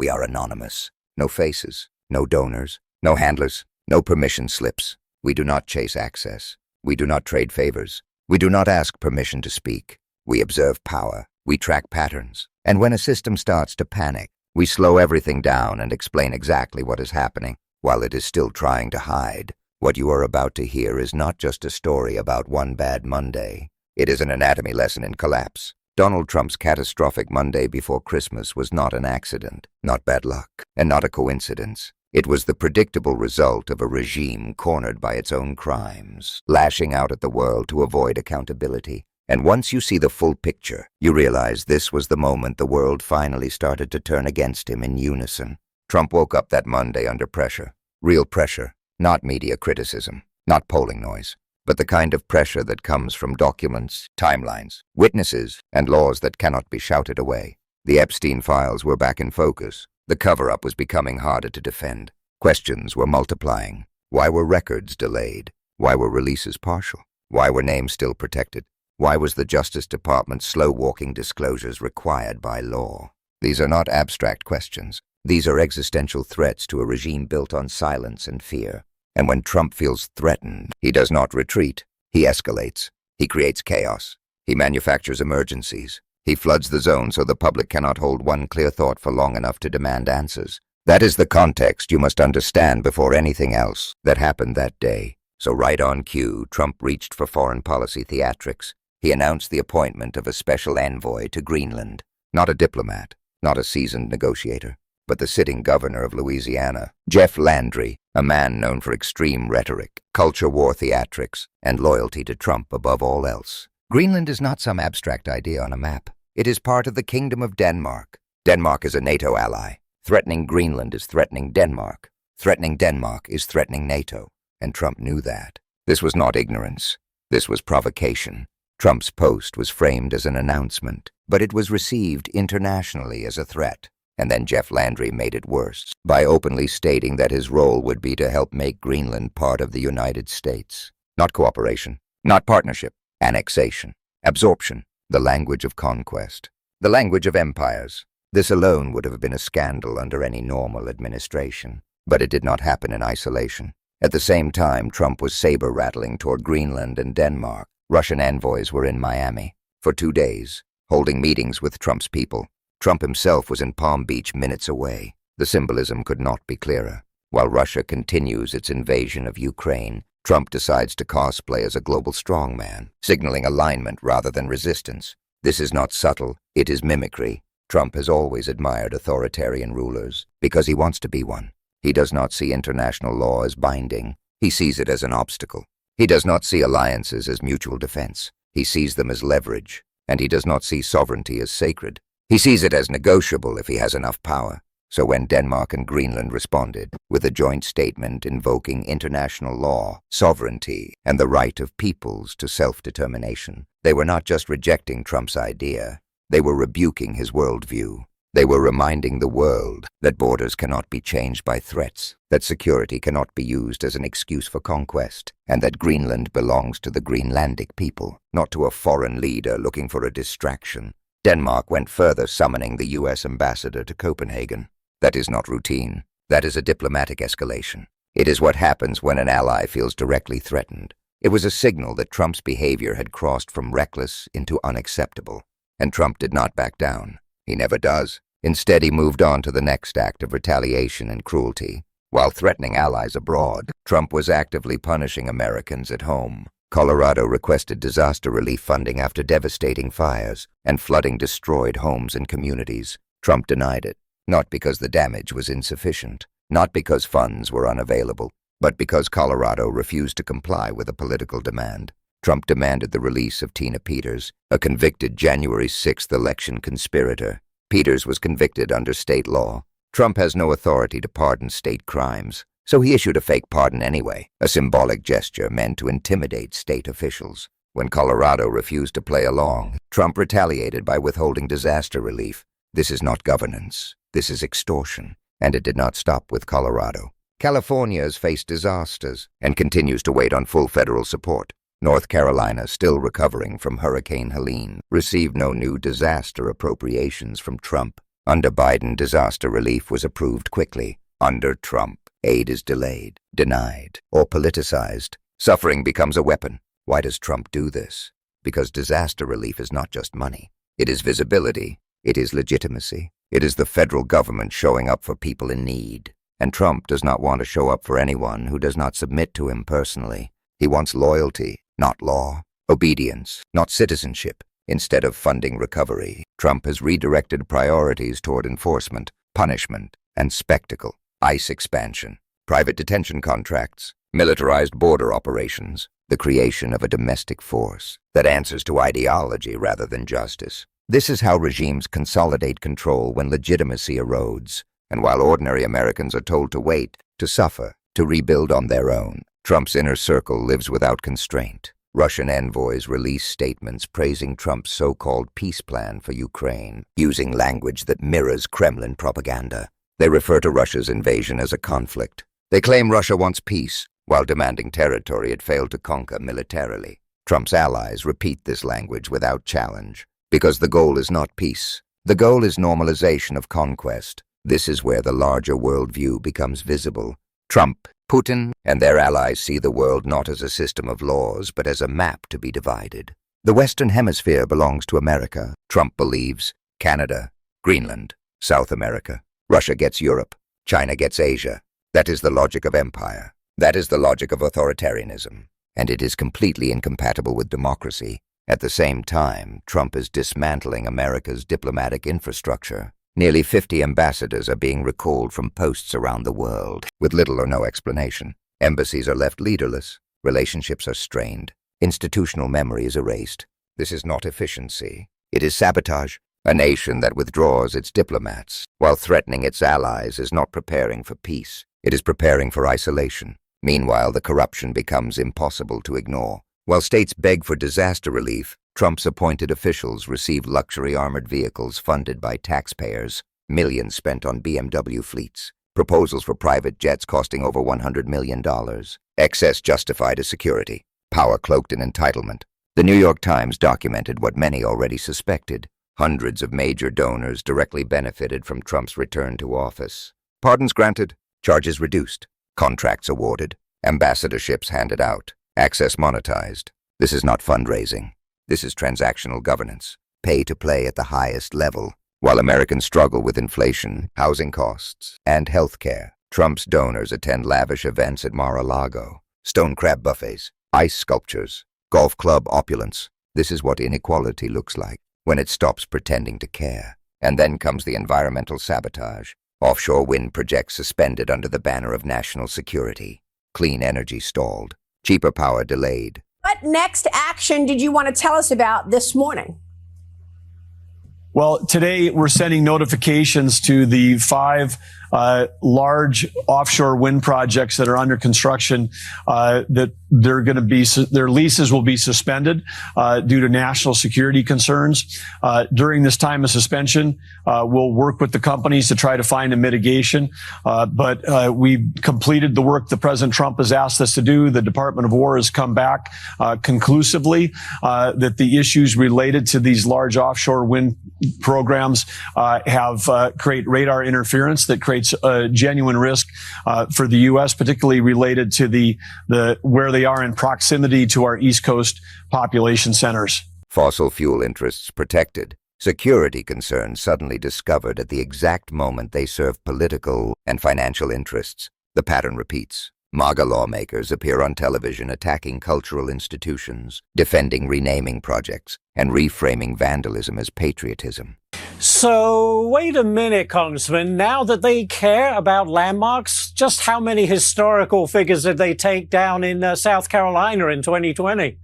We are anonymous. No faces, no donors, no handlers, no permission slips. We do not chase access. We do not trade favors. We do not ask permission to speak. We observe power. We track patterns. And when a system starts to panic, we slow everything down and explain exactly what is happening, while it is still trying to hide. What you are about to hear is not just a story about one bad Monday. It is an anatomy lesson in collapse. Donald Trump's catastrophic Monday before Christmas was not an accident, not bad luck, and not a coincidence. It was the predictable result of a regime cornered by its own crimes, lashing out at the world to avoid accountability. And once you see the full picture, you realize this was the moment the world finally started to turn against him in unison. Trump woke up that Monday under pressure. Real pressure, not media criticism, not polling noise, but the kind of pressure that comes from documents, timelines, witnesses, and laws that cannot be shouted away. The Epstein files were back in focus. The cover-up was becoming harder to defend. Questions were multiplying. Why were records delayed? Why were releases partial? Why were names still protected? Why was the Justice Department slow-walking disclosures required by law? These are not abstract questions. These are existential threats to a regime built on silence and fear. And when Trump feels threatened, he does not retreat. He escalates. He creates chaos. He manufactures emergencies. He floods the zone so the public cannot hold one clear thought for long enough to demand answers. That is the context you must understand before anything else that happened that day. So right on cue, Trump reached for foreign policy theatrics. He announced the appointment of a special envoy to Greenland. Not a diplomat, not a seasoned negotiator, but the sitting governor of Louisiana, Jeff Landry, a man known for extreme rhetoric, culture war theatrics, and loyalty to Trump above all else. Greenland is not some abstract idea on a map. It is part of the Kingdom of Denmark. Denmark is a NATO ally. Threatening Greenland is threatening Denmark. Threatening Denmark is threatening NATO. And Trump knew that. This was not ignorance. This was provocation. Trump's post was framed as an announcement, but it was received internationally as a threat. And then Jeff Landry made it worse by openly stating that his role would be to help make Greenland part of the United States. Not cooperation, not partnership, annexation, absorption, the language of conquest, the language of empires. This alone would have been a scandal under any normal administration. But it did not happen in isolation. At the same time, Trump was saber-rattling toward Greenland and Denmark. Russian envoys were in Miami for 2 days, holding meetings with Trump's people. Trump himself was in Palm Beach minutes away. The symbolism could not be clearer. While Russia continues its invasion of Ukraine, Trump decides to cosplay as a global strongman, signaling alignment rather than resistance. This is not subtle, it is mimicry. Trump has always admired authoritarian rulers because he wants to be one. He does not see international law as binding. He sees it as an obstacle. He does not see alliances as mutual defense. He sees them as leverage, and he does not see sovereignty as sacred. He sees it as negotiable if he has enough power. So when Denmark and Greenland responded with a joint statement invoking international law, sovereignty, and the right of peoples to self-determination, they were not just rejecting Trump's idea, they were rebuking his worldview. They were reminding the world that borders cannot be changed by threats, that security cannot be used as an excuse for conquest, and that Greenland belongs to the Greenlandic people, not to a foreign leader looking for a distraction. Denmark went further, summoning the U.S. ambassador to Copenhagen. That is not routine. That is a diplomatic escalation. It is what happens when an ally feels directly threatened. It was a signal that Trump's behavior had crossed from reckless into unacceptable. And Trump did not back down. He never does. Instead, he moved on to the next act of retaliation and cruelty. While threatening allies abroad, Trump was actively punishing Americans at home. Colorado requested disaster relief funding after devastating fires, and flooding destroyed homes and communities. Trump denied it. Not because the damage was insufficient, not because funds were unavailable, but because Colorado refused to comply with a political demand. Trump demanded the release of Tina Peters, a convicted January 6th election conspirator. Peters was convicted under state law. Trump has no authority to pardon state crimes, so he issued a fake pardon anyway, a symbolic gesture meant to intimidate state officials. When Colorado refused to play along, Trump retaliated by withholding disaster relief. This is not governance. This is extortion, and it did not stop with Colorado. California has faced disasters and continues to wait on full federal support. North Carolina, still recovering from Hurricane Helene, received no new disaster appropriations from Trump. Under Biden, disaster relief was approved quickly. Under Trump, aid is delayed, denied, or politicized. Suffering becomes a weapon. Why does Trump do this? Because disaster relief is not just money. It is visibility. It is legitimacy. It is the federal government showing up for people in need. And Trump does not want to show up for anyone who does not submit to him personally. He wants loyalty, not law. Obedience, not citizenship. Instead of funding recovery, Trump has redirected priorities toward enforcement, punishment, and spectacle. ICE expansion, private detention contracts, militarized border operations, the creation of a domestic force that answers to ideology rather than justice. This is how regimes consolidate control when legitimacy erodes, and while ordinary Americans are told to wait, to suffer, to rebuild on their own. Trump's inner circle lives without constraint. Russian envoys release statements praising Trump's so-called peace plan for Ukraine, using language that mirrors Kremlin propaganda. They refer to Russia's invasion as a conflict. They claim Russia wants peace, while demanding territory it failed to conquer militarily. Trump's allies repeat this language without challenge, because the goal is not peace. The goal is normalization of conquest. This is where the larger worldview becomes visible. Trump, Putin, and their allies see the world not as a system of laws, but as a map to be divided. The Western Hemisphere belongs to America, Trump believes, Canada, Greenland, South America. Russia gets Europe, China gets Asia. That is the logic of empire. That is the logic of authoritarianism. And it is completely incompatible with democracy. At the same time, Trump is dismantling America's diplomatic infrastructure. Nearly 50 ambassadors are being recalled from posts around the world, with little or no explanation. Embassies are left leaderless. Relationships are strained. Institutional memory is erased. This is not efficiency. It is sabotage. A nation that withdraws its diplomats while threatening its allies is not preparing for peace. It is preparing for isolation. Meanwhile, the corruption becomes impossible to ignore. While states beg for disaster relief, Trump's appointed officials receive luxury armored vehicles funded by taxpayers, millions spent on BMW fleets, proposals for private jets costing over $100 million, excess justified as security, power cloaked in entitlement. The New York Times documented what many already suspected. Hundreds of major donors directly benefited from Trump's return to office. Pardons granted, charges reduced, contracts awarded, ambassadorships handed out, access monetized. This is not fundraising. This is transactional governance, pay to play at the highest level. While Americans struggle with inflation, housing costs, and health care, Trump's donors attend lavish events at Mar-a-Lago, stone crab buffets, ice sculptures, golf club opulence. This is what inequality looks like when it stops pretending to care. And then comes the environmental sabotage. Offshore wind projects suspended under the banner of national security. Clean energy stalled. Cheaper power delayed. What next action did you want to tell us about this morning? Well, today we're sending notifications to the 5 large offshore wind projects that are under construction that they're going to be their leases will be suspended due to national security concerns. During this time of suspension, we'll work with the companies to try to find a mitigation. But we've completed the work that President Trump has asked us to do. The Department of War has come back conclusively that the issues related to these large offshore wind programs have create radar interference that creates a genuine risk for the U.S., particularly related to the where they are in proximity to our East Coast population centers. Fossil fuel interests protected. Security concerns suddenly discovered at the exact moment they serve political and financial interests. The pattern repeats. MAGA lawmakers appear on television attacking cultural institutions, defending renaming projects, and reframing vandalism as patriotism. So, wait a minute, Congressman. Now that they care about landmarks, just how many historical figures did they take down in South Carolina in 2020?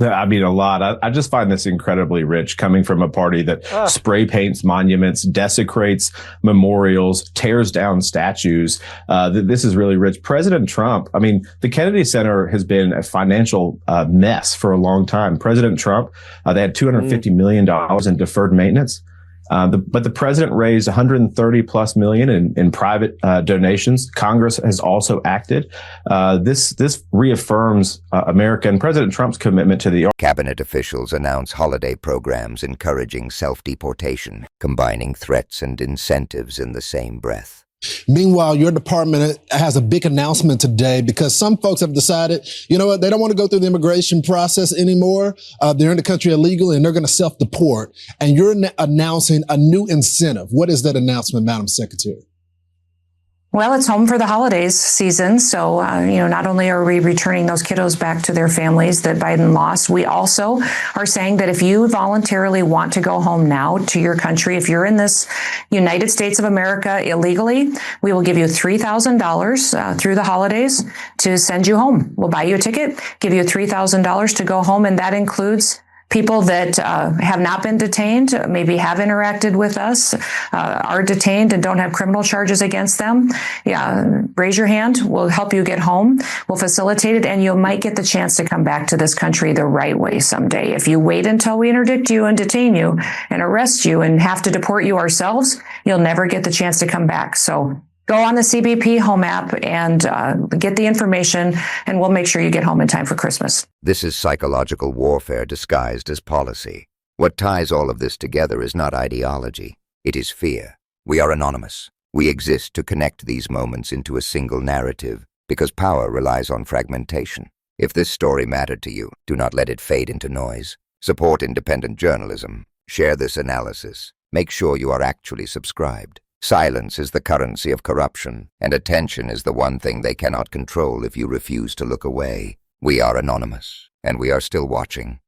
I mean, a lot. I just find this incredibly rich coming from a party that spray paints monuments, desecrates memorials, tears down statues. This is really rich. President Trump, I mean, the Kennedy Center has been a financial mess for a long time. President Trump, they had $250 million in deferred maintenance. But the president raised 130 plus million in private donations. Congress has also acted. This reaffirms America and President Trump's commitment to the Cabinet officials announce holiday programs encouraging self-deportation, combining threats and incentives in the same breath. Meanwhile, your department has a big announcement today because some folks have decided, you know what, they don't want to go through the immigration process anymore. They're in the country illegally and they're going to self-deport. And you're announcing a new incentive. What is that announcement, Madam Secretary? Well, it's home for the holidays season. So, not only are we returning those kiddos back to their families that Biden lost, we also are saying that if you voluntarily want to go home now to your country, if you're in this United States of America illegally, we will give you $3,000 through the holidays to send you home. We'll buy you a ticket, give you $3,000 to go home, and that includes people that have not been detained, maybe have interacted with us, are detained and don't have criminal charges against them. Yeah, raise your hand. We'll help you get home. We'll facilitate it, and you might get the chance to come back to this country the right way someday. If you wait until we interdict you and detain you and arrest you and have to deport you ourselves, you'll never get the chance to come back. So go on the CBP Home app and get the information, and we'll make sure you get home in time for Christmas. This is psychological warfare disguised as policy. What ties all of this together is not ideology. It is fear. We are anonymous. We exist to connect these moments into a single narrative because power relies on fragmentation. If this story mattered to you, do not let it fade into noise. Support independent journalism. Share this analysis. Make sure you are actually subscribed. Silence is the currency of corruption, and attention is the one thing they cannot control if you refuse to look away. We are anonymous, and we are still watching.